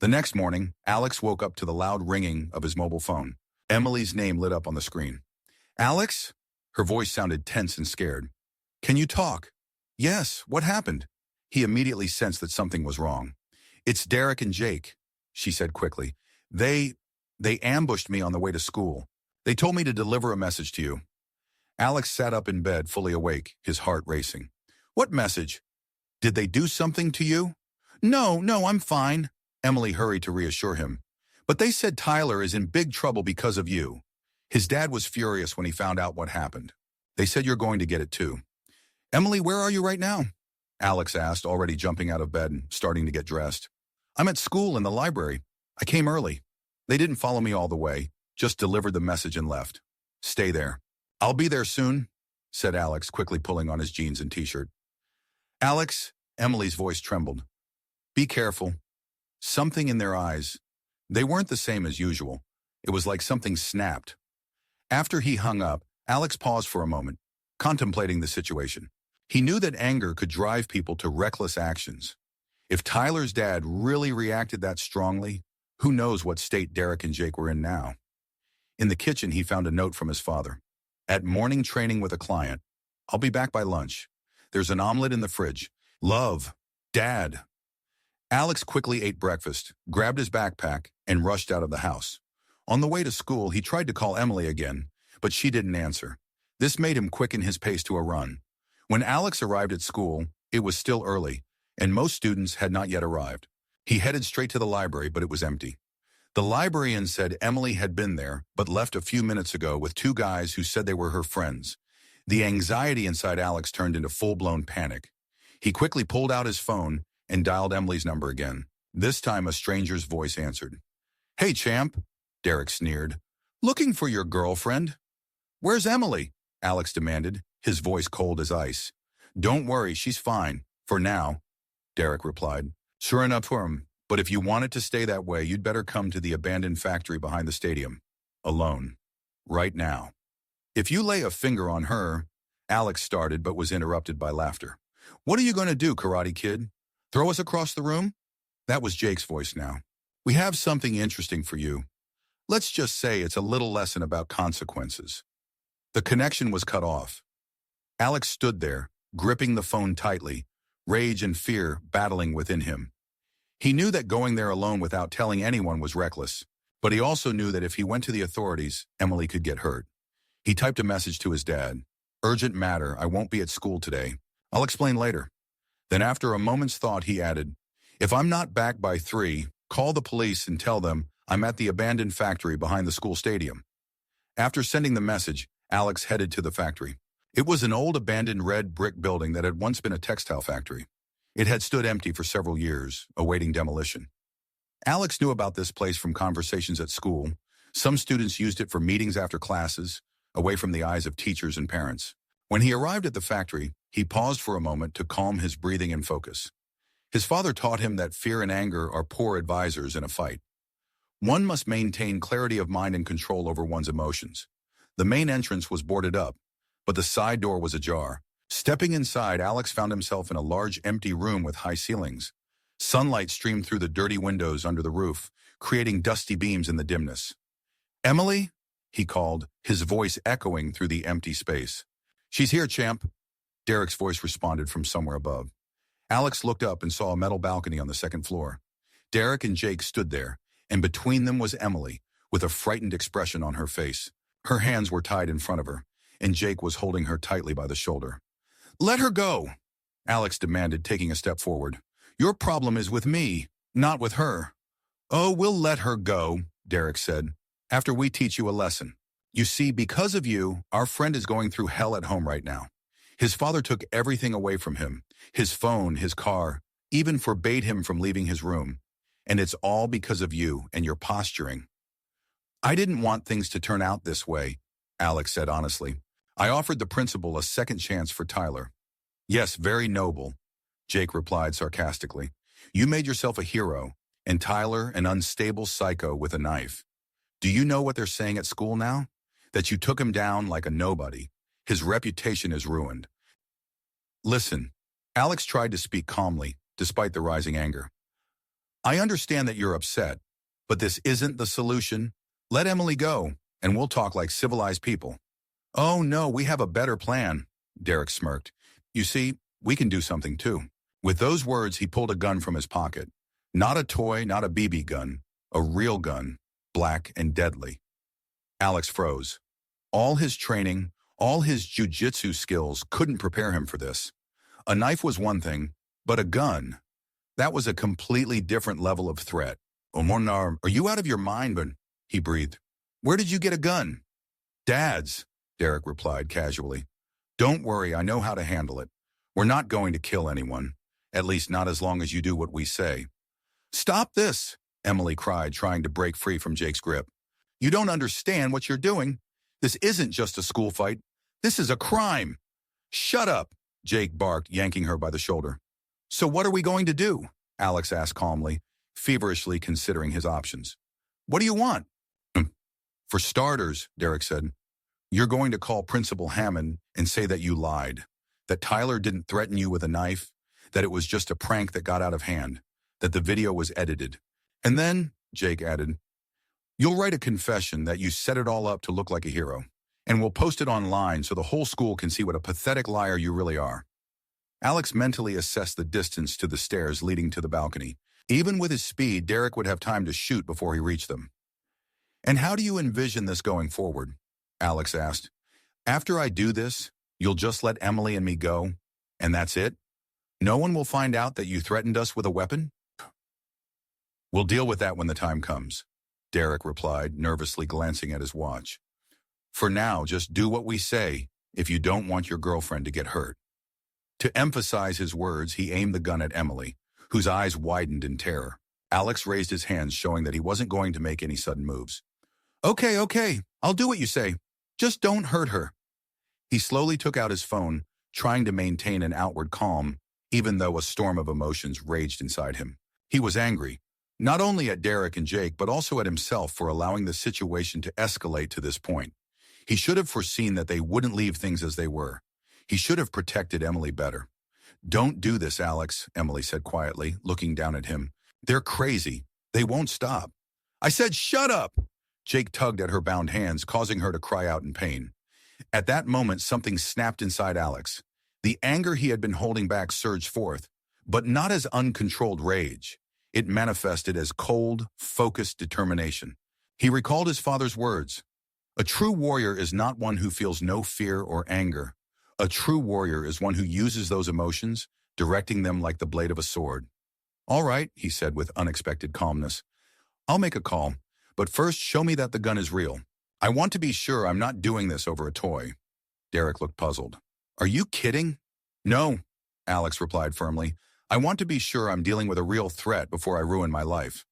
The next morning, Alex woke up to the loud ringing of his mobile phone. Emily's name lit up on the screen. Alex? Her voice sounded tense and scared. Can you talk? Yes, what happened? He immediately sensed that something was wrong. It's Derek and Jake, she said quickly. They ambushed me on the way to school. They told me to deliver a message to you. Alex sat up in bed, fully awake, his heart racing. What message? Did they do something to you? No, I'm fine, Emily hurried to reassure him. But they said Tyler is in big trouble because of you. His dad was furious when he found out what happened. They said you're going to get it too. Emily, where are you right now? Alex asked, already jumping out of bed and starting to get dressed. I'm at school in the library. I came early. They didn't follow me all the way, just delivered the message and left. Stay there. I'll be there soon, said Alex, quickly pulling on his jeans and t-shirt. Alex, Emily's voice trembled. Be careful. Something in their eyes. They weren't the same as usual. It was like something snapped. After he hung up, Alex paused for a moment, contemplating the situation. He knew that anger could drive people to reckless actions. If Tyler's dad really reacted that strongly, who knows what state Derek and Jake were in now. In the kitchen, he found a note from his father. At morning training with a client. I'll be back by lunch. There's an omelet in the fridge. Love, Dad. Alex quickly ate breakfast, grabbed his backpack, and rushed out of the house. On the way to school, he tried to call Emily again, but she didn't answer. This made him quicken his pace to a run. When Alex arrived at school, it was still early, and most students had not yet arrived. He headed straight to the library, but it was empty. The librarian said Emily had been there, but left a few minutes ago with two guys who said they were her friends. The anxiety inside Alex turned into full-blown panic. He quickly pulled out his phone and dialed Emily's number again. This time, a stranger's voice answered. Hey, champ, Derek sneered. Looking for your girlfriend? Where's Emily? Alex demanded, his voice cold as ice. Don't worry, she's fine. For now, Derek replied. Sure enough, but if you want it to stay that way, you'd better come to the abandoned factory behind the stadium. Alone. Right now. If you lay a finger on her, Alex started but was interrupted by laughter. What are you going to do, Karate Kid? Throw us across the room? That was Jake's voice now. We have something interesting for you. Let's just say it's a little lesson about consequences. The connection was cut off. Alex stood there, gripping the phone tightly, rage and fear battling within him. He knew that going there alone without telling anyone was reckless, but he also knew that if he went to the authorities, Emily could get hurt. He typed a message to his dad. "Urgent matter, I won't be at school today. I'll explain later." Then after a moment's thought, he added, "If I'm not back by 3, call the police and tell them I'm at the abandoned factory behind the school stadium." After sending the message, Alex headed to the factory. It was an old abandoned red brick building that had once been a textile factory. It had stood empty for several years, awaiting demolition. Alex knew about this place from conversations at school. Some students used it for meetings after classes, away from the eyes of teachers and parents. When he arrived at the factory, he paused for a moment to calm his breathing and focus. His father taught him that fear and anger are poor advisors in a fight. One must maintain clarity of mind and control over one's emotions. The main entrance was boarded up, but the side door was ajar. Stepping inside, Alex found himself in a large empty room with high ceilings. Sunlight streamed through the dirty windows under the roof, creating dusty beams in the dimness. "Emily?" he called, his voice echoing through the empty space. "She's here, champ," Derek's voice responded from somewhere above. Alex looked up and saw a metal balcony on the second floor. Derek and Jake stood there, and between them was Emily, with a frightened expression on her face. Her hands were tied in front of her, and Jake was holding her tightly by the shoulder. "Let her go," Alex demanded, taking a step forward. "Your problem is with me, not with her." "Oh, we'll let her go," Derek said, "after we teach you a lesson. You see, because of you, our friend is going through hell at home right now. His father took everything away from him, his phone, his car, even forbade him from leaving his room. And it's all because of you and your posturing." "I didn't want things to turn out this way," Alex said honestly. "I offered the principal a second chance for Tyler." "Yes, very noble," Jake replied sarcastically. "You made yourself a hero, and Tyler an unstable psycho with a knife. Do you know what they're saying at school now? That you took him down like a nobody. His reputation is ruined." "Listen," Alex tried to speak calmly, despite the rising anger. "I understand that you're upset, but this isn't the solution. Let Emily go, and we'll talk like civilized people." "Oh no, we have a better plan," Derek smirked. "You see, we can do something too." With those words, he pulled a gun from his pocket. Not a toy, not a BB gun. A real gun, black and deadly. Alex froze. All his training, all his jiu-jitsu skills couldn't prepare him for this. A knife was one thing, but a gun, that was a completely different level of threat. "Omornar, are you out of your mind?" But he breathed. "Where did you get a gun?" "Dad's," Derek replied casually. "Don't worry, I know how to handle it. We're not going to kill anyone, at least not as long as you do what we say." "Stop this," Emily cried, trying to break free from Jake's grip. "You don't understand what you're doing. This isn't just a school fight. This is a crime." "Shut up," Jake barked, yanking her by the shoulder. "So what are we going to do?" Alex asked calmly, feverishly considering his options. "What do you want?" "For starters," Derek said, "you're going to call Principal Hammond and say that you lied, that Tyler didn't threaten you with a knife, that it was just a prank that got out of hand, that the video was edited. And then," Jake added, "you'll write a confession that you set it all up to look like a hero, and we'll post it online so the whole school can see what a pathetic liar you really are." Alex mentally assessed the distance to the stairs leading to the balcony. Even with his speed, Derek would have time to shoot before he reached them. "And how do you envision this going forward?" Alex asked. "After I do this, you'll just let Emily and me go, and that's it? No one will find out that you threatened us with a weapon?" "We'll deal with that when the time comes," Derek replied, nervously glancing at his watch. "For now, just do what we say if you don't want your girlfriend to get hurt." To emphasize his words, he aimed the gun at Emily, whose eyes widened in terror. Alex raised his hands, showing that he wasn't going to make any sudden moves. Okay, I'll do what you say. Just don't hurt her." He slowly took out his phone, trying to maintain an outward calm, even though a storm of emotions raged inside him. He was angry, not only at Derek and Jake, but also at himself for allowing the situation to escalate to this point. He should have foreseen that they wouldn't leave things as they were. He should have protected Emily better. "Don't do this, Alex," Emily said quietly, looking down at him. "They're crazy. They won't stop." "I said shut up!" Jake tugged at her bound hands, causing her to cry out in pain. At that moment, something snapped inside Alex. The anger he had been holding back surged forth, but not as uncontrolled rage. It manifested as cold, focused determination. He recalled his father's words. A true warrior is not one who feels no fear or anger. A true warrior is one who uses those emotions, directing them like the blade of a sword. All right, he said with unexpected calmness. I'll make a call, but first show me that the gun is real. I want to be sure I'm not doing this over a toy. Derek looked puzzled. Are you kidding? No, Alex replied firmly. I want to be sure I'm dealing with a real threat before I ruin my life.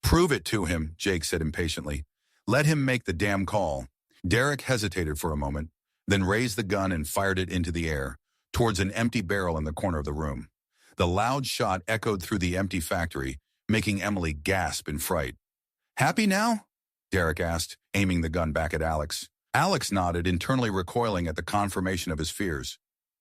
Prove it to him, Jake said impatiently. Let him make the damn call. Derek hesitated for a moment, then raised the gun and fired it into the air, towards an empty barrel in the corner of the room. The loud shot echoed through the empty factory, making Emily gasp in fright. Happy now? Derek asked, aiming the gun back at Alex. Alex nodded, internally recoiling at the confirmation of his fears.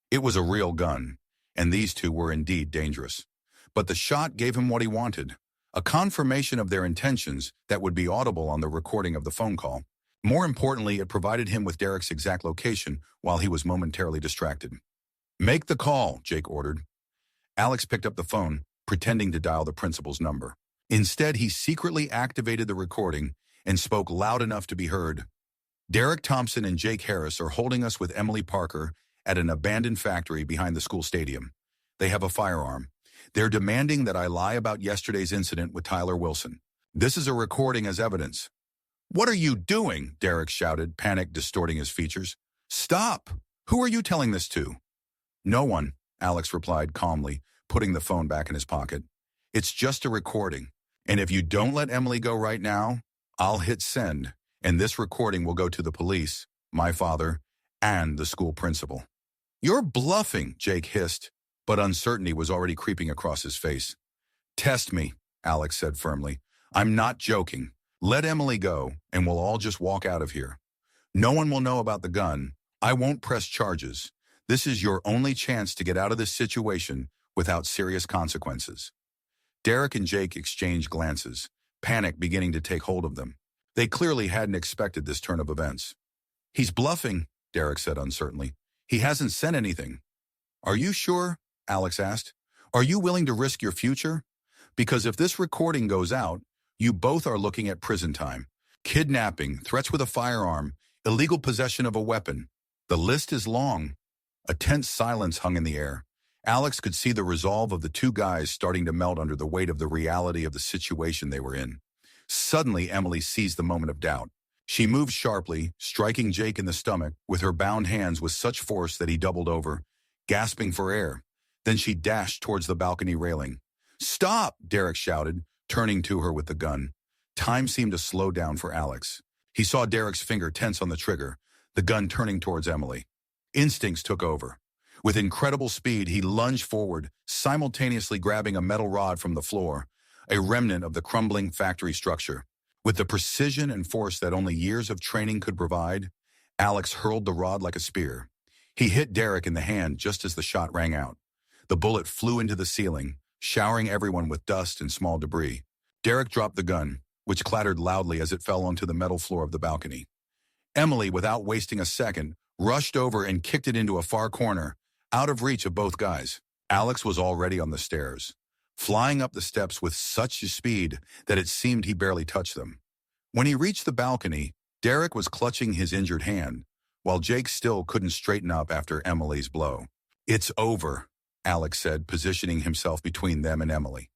It was a real gun, and these two were indeed dangerous. But the shot gave him what he wanted, a confirmation of their intentions that would be audible on the recording of the phone call. More importantly, it provided him with Derek's exact location while he was momentarily distracted. Make the call, Jake ordered. Alex picked up the phone, pretending to dial the principal's number. Instead, he secretly activated the recording and spoke loud enough to be heard. Derek Thompson and Jake Harris are holding us with Emily Parker at an abandoned factory behind the school stadium. They have a firearm. They're demanding that I lie about yesterday's incident with Tyler Wilson. This is a recording as evidence. What are you doing? Derek shouted, panic distorting his features. Stop! Who are you telling this to? No one, Alex replied calmly, putting the phone back in his pocket. It's just a recording. And if you don't let Emily go right now, I'll hit send, and this recording will go to the police, my father, and the school principal. You're bluffing, Jake hissed, but uncertainty was already creeping across his face. Test me, Alex said firmly. I'm not joking. Let Emily go, and we'll all just walk out of here. No one will know about the gun. I won't press charges. This is your only chance to get out of this situation without serious consequences. Derek and Jake exchanged glances, panic beginning to take hold of them. They clearly hadn't expected this turn of events. He's bluffing, Derek said uncertainly. He hasn't said anything. Are you sure? Alex asked. Are you willing to risk your future? Because if this recording goes out, you both are looking at prison time. Kidnapping, threats with a firearm, illegal possession of a weapon. The list is long. A tense silence hung in the air. Alex could see the resolve of the two guys starting to melt under the weight of the reality of the situation they were in. Suddenly, Emily seized the moment of doubt. She moved sharply, striking Jake in the stomach with her bound hands with such force that he doubled over, gasping for air. Then she dashed towards the balcony railing. Stop! Derek shouted, turning to her with the gun. Time seemed to slow down for Alex. He saw Derek's finger tense on the trigger, the gun turning towards Emily. Instincts took over. With incredible speed, he lunged forward, simultaneously grabbing a metal rod from the floor, a remnant of the crumbling factory structure. With the precision and force that only years of training could provide, Alex hurled the rod like a spear. He hit Derek in the hand just as the shot rang out. The bullet flew into the ceiling, showering everyone with dust and small debris. Derek dropped the gun, which clattered loudly as it fell onto the metal floor of the balcony. Emily, without wasting a second, rushed over and kicked it into a far corner, out of reach of both guys. Alex was already on the stairs, flying up the steps with such speed that it seemed he barely touched them. When he reached the balcony, Derek was clutching his injured hand, while Jake still couldn't straighten up after Emily's blow. It's over, Alex said, positioning himself between them and Emily.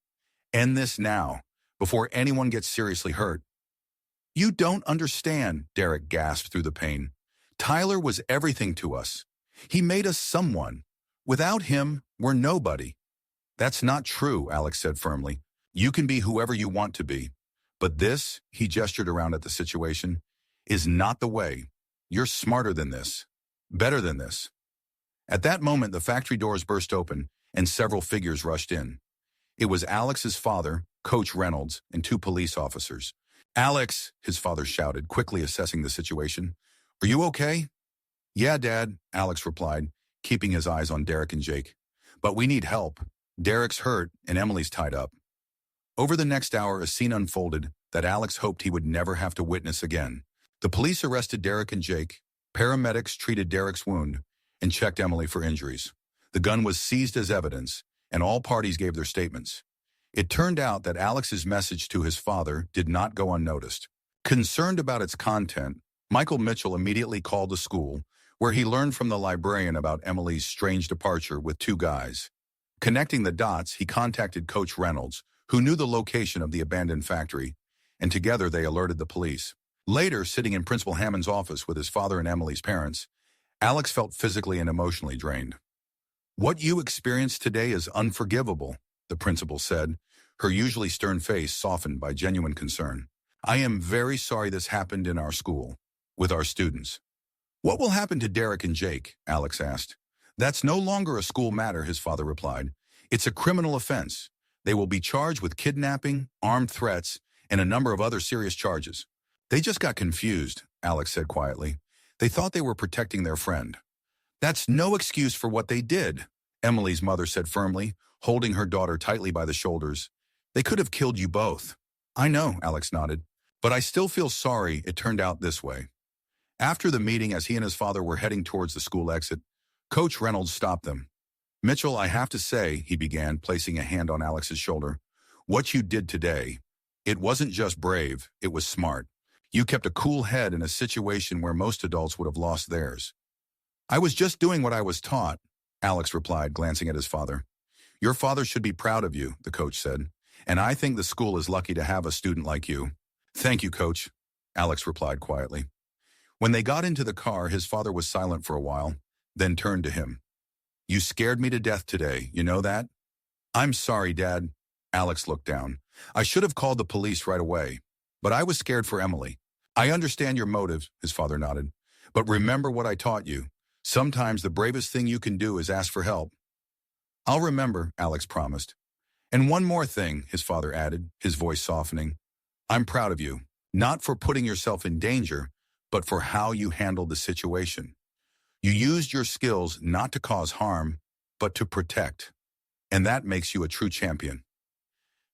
End this now, before anyone gets seriously hurt. You don't understand, Derek gasped through the pain. Tyler was everything to us. He made us someone. Without him, we're nobody. That's not true, Alex said firmly. You can be whoever you want to be. But this, he gestured around at the situation, is not the way. You're smarter than this. Better than this. At that moment, the factory doors burst open and several figures rushed in. It was Alex's father, Coach Reynolds, and two police officers. Alex, his father shouted, quickly assessing the situation. Are you okay? Yeah, Dad, Alex replied, keeping his eyes on Derek and Jake. But we need help. Derek's hurt and Emily's tied up. Over the next hour, a scene unfolded that Alex hoped he would never have to witness again. The police arrested Derek and Jake. Paramedics treated Derek's wound and checked Emily for injuries. The gun was seized as evidence, and all parties gave their statements. It turned out that Alex's message to his father did not go unnoticed. Concerned about its content, Michael Mitchell immediately called the school, where he learned from the librarian about Emily's strange departure with two guys. Connecting the dots, he contacted Coach Reynolds, who knew the location of the abandoned factory, and together they alerted the police. Later, sitting in Principal Hammond's office with his father and Emily's parents, Alex felt physically and emotionally drained. "What you experienced today is unforgivable," the principal said, her usually stern face softened by genuine concern. "I am very sorry this happened in our school, with our students." "What will happen to Derek and Jake?" Alex asked. "That's no longer a school matter," his father replied. "It's a criminal offense. They will be charged with kidnapping, armed threats, and a number of other serious charges." "They just got confused," Alex said quietly. "They thought they were protecting their friend." "That's no excuse for what they did," Emily's mother said firmly, holding her daughter tightly by the shoulders. "They could have killed you both." "I know," Alex nodded, "but I still feel sorry it turned out this way." After the meeting, as he and his father were heading towards the school exit, Coach Reynolds stopped them. "Mitchell, I have to say," he began, placing a hand on Alex's shoulder, "what you did today, it wasn't just brave, it was smart. You kept a cool head in a situation where most adults would have lost theirs." "I was just doing what I was taught," Alex replied, glancing at his father. "Your father should be proud of you," the coach said, "and I think the school is lucky to have a student like you." "Thank you, Coach," Alex replied quietly. When they got into the car, his father was silent for a while, then turned to him. "You scared me to death today, you know that?" "I'm sorry, Dad." Alex looked down. "I should have called the police right away, but I was scared for Emily." "I understand your motive," his father nodded. "But remember what I taught you. Sometimes the bravest thing you can do is ask for help." "I'll remember," Alex promised. "And one more thing," his father added, his voice softening. "I'm proud of you, not for putting yourself in danger, but for how you handled the situation. You used your skills not to cause harm, but to protect. And that makes you a true champion."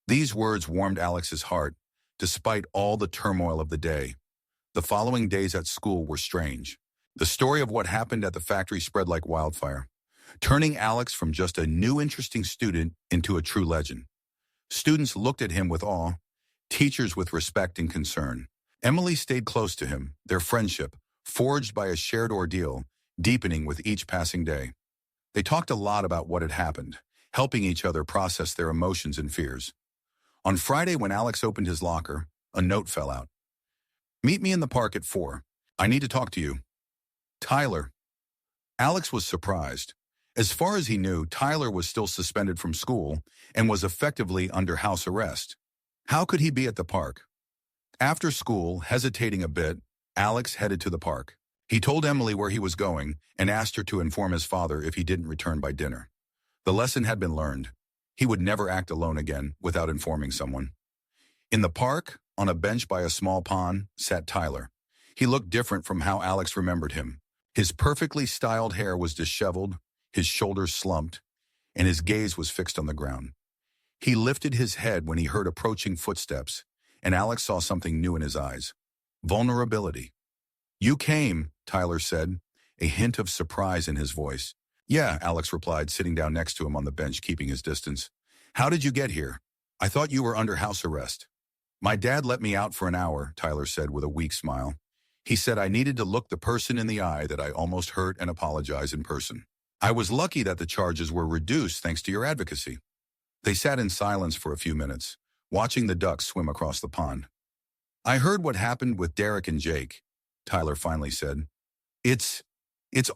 These words warmed Alex's heart, despite all the turmoil of the day. The following days at school were strange. The story of what happened at the factory spread like wildfire, turning Alex from just a new interesting student into a true legend. Students looked at him with awe, teachers with respect and concern. Emily stayed close to him, their friendship, forged by a shared ordeal, deepening with each passing day. They talked a lot about what had happened, helping each other process their emotions and fears. On Friday, when Alex opened his locker, a note fell out. "Meet me in the park at 4. I need to talk to you. Tyler." Alex was surprised. As far as he knew, Tyler was still suspended from school and was effectively under house arrest. How could he be at the park? After school, hesitating a bit, Alex headed to the park. He told Emily where he was going and asked her to inform his father if he didn't return by dinner. The lesson had been learned. He would never act alone again without informing someone. In the park, on a bench by a small pond, sat Tyler. He looked different from how Alex remembered him. His perfectly styled hair was disheveled, his shoulders slumped, and his gaze was fixed on the ground. He lifted his head when he heard approaching footsteps, and Alex saw something new in his eyes. Vulnerability. "You came," Tyler said, a hint of surprise in his voice. "Yeah," Alex replied, sitting down next to him on the bench, keeping his distance. "How did you get here? I thought you were under house arrest." "My dad let me out for an hour," Tyler said with a weak smile. "He said I needed to look the person in the eye that I almost hurt and apologize in person. I was lucky that the charges were reduced thanks to your advocacy." They sat in silence for a few minutes, watching the ducks swim across the pond. "I heard what happened with Derek and Jake," Tyler finally said. It's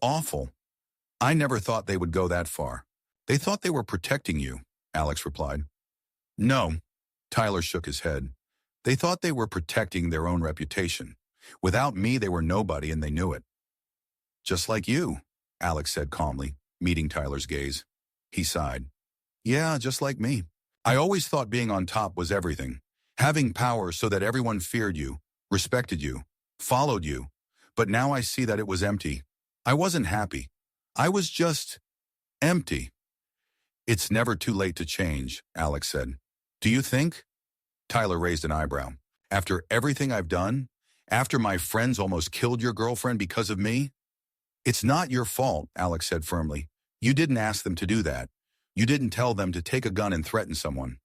awful. I never thought they would go that far." "They thought they were protecting you," Alex replied. "No," Tyler shook his head. "They thought they were protecting their own reputation. Without me, they were nobody and they knew it." "Just like you," Alex said calmly, meeting Tyler's gaze. He sighed. "Yeah, just like me. I always thought being on top was everything. Having power so that everyone feared you, respected you, followed you. But now I see that it was empty. I wasn't happy. I was just empty." "It's never too late to change," Alex said. "Do you think?" Tyler raised an eyebrow. "After everything I've done? After my friends almost killed your girlfriend because of me?" "It's not your fault," Alex said firmly. "You didn't ask them to do that. You didn't tell them to take a gun and threaten someone.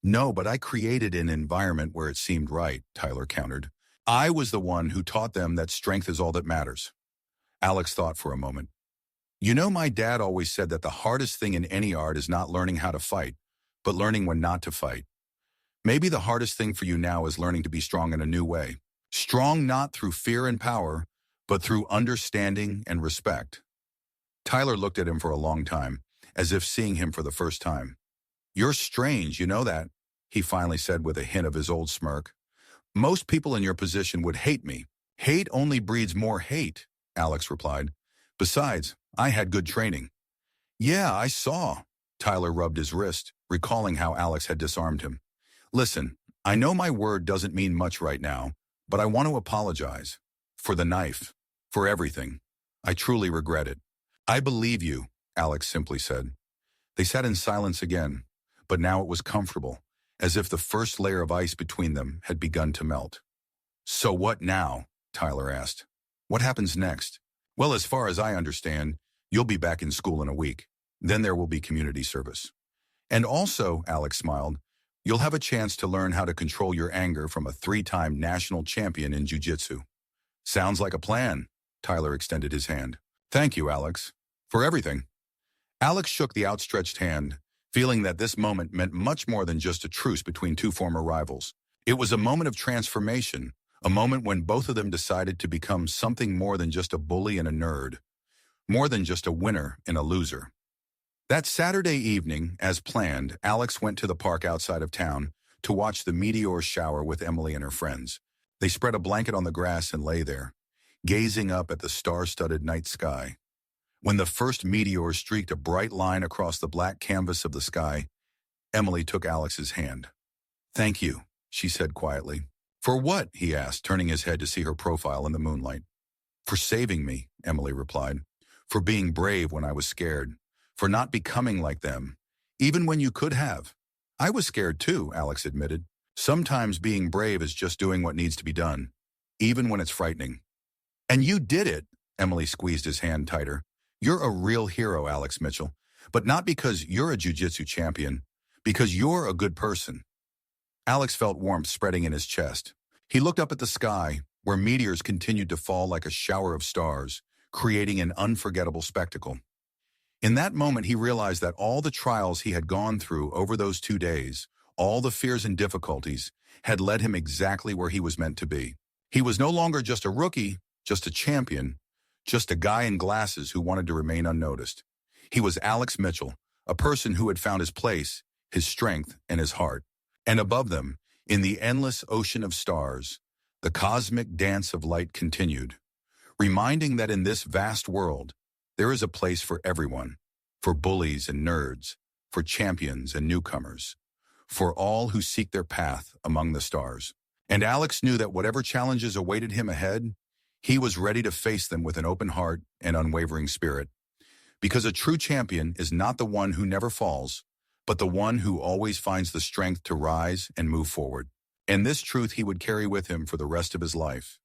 No, but I created an environment where it seemed right, Tyler countered. I was the one who taught them that strength is all that matters. Alex thought for a moment. You know, my dad always said that the hardest thing in any art is not learning how to fight, but learning when not to fight. Maybe the hardest thing for you now is learning to be strong in a new way. Strong not through fear and power, but through understanding and respect. Tyler looked at him for a long time, as if seeing him for the first time. You're strange, you know that, he finally said with a hint of his old smirk. Most people in your position would hate me. Hate only breeds more hate, Alex replied. Besides, I had good training. Yeah, I saw. Tyler rubbed his wrist, recalling how Alex had disarmed him. Listen, I know my word doesn't mean much right now, but I want to apologize. For the knife. For everything. I truly regret it. I believe you, Alex simply said. They sat in silence again, but now it was comfortable, as if the first layer of ice between them had begun to melt. So what now? Tyler asked. What happens next? Well, as far as I understand, you'll be back in school in a week. Then there will be community service. And also, Alex smiled, you'll have a chance to learn how to control your anger from a 3-time national champion in jiu-jitsu. Sounds like a plan. Tyler extended his hand. Thank you, Alex. For everything. Alex shook the outstretched hand, feeling that this moment meant much more than just a truce between two former rivals. It was a moment of transformation, a moment when both of them decided to become something more than just a bully and a nerd, more than just a winner and a loser. That Saturday evening, as planned, Alex went to the park outside of town to watch the meteor shower with Emily and her friends. They spread a blanket on the grass and lay there, gazing up at the star-studded night sky. When the first meteor streaked a bright line across the black canvas of the sky, Emily took Alex's hand. Thank you, she said quietly. For what? He asked, turning his head to see her profile in the moonlight. For saving me, Emily replied. For being brave when I was scared. For not becoming like them, even when you could have. I was scared too, Alex admitted. Sometimes being brave is just doing what needs to be done, even when it's frightening. And you did it, Emily squeezed his hand tighter. You're a real hero, Alex Mitchell, but not because you're a jiu-jitsu champion, because you're a good person. Alex felt warmth spreading in his chest. He looked up at the sky, where meteors continued to fall like a shower of stars, creating an unforgettable spectacle. In that moment, he realized that all the trials he had gone through over those 2 days, all the fears and difficulties, had led him exactly where he was meant to be. He was no longer just a rookie, just a champion, just a guy in glasses who wanted to remain unnoticed. He was Alex Mitchell, a person who had found his place, his strength, and his heart. And above them, in the endless ocean of stars, the cosmic dance of light continued, reminding that in this vast world, there is a place for everyone, for bullies and nerds, for champions and newcomers, for all who seek their path among the stars. And Alex knew that whatever challenges awaited him ahead, he was ready to face them with an open heart and unwavering spirit. Because a true champion is not the one who never falls, but the one who always finds the strength to rise and move forward. And this truth he would carry with him for the rest of his life.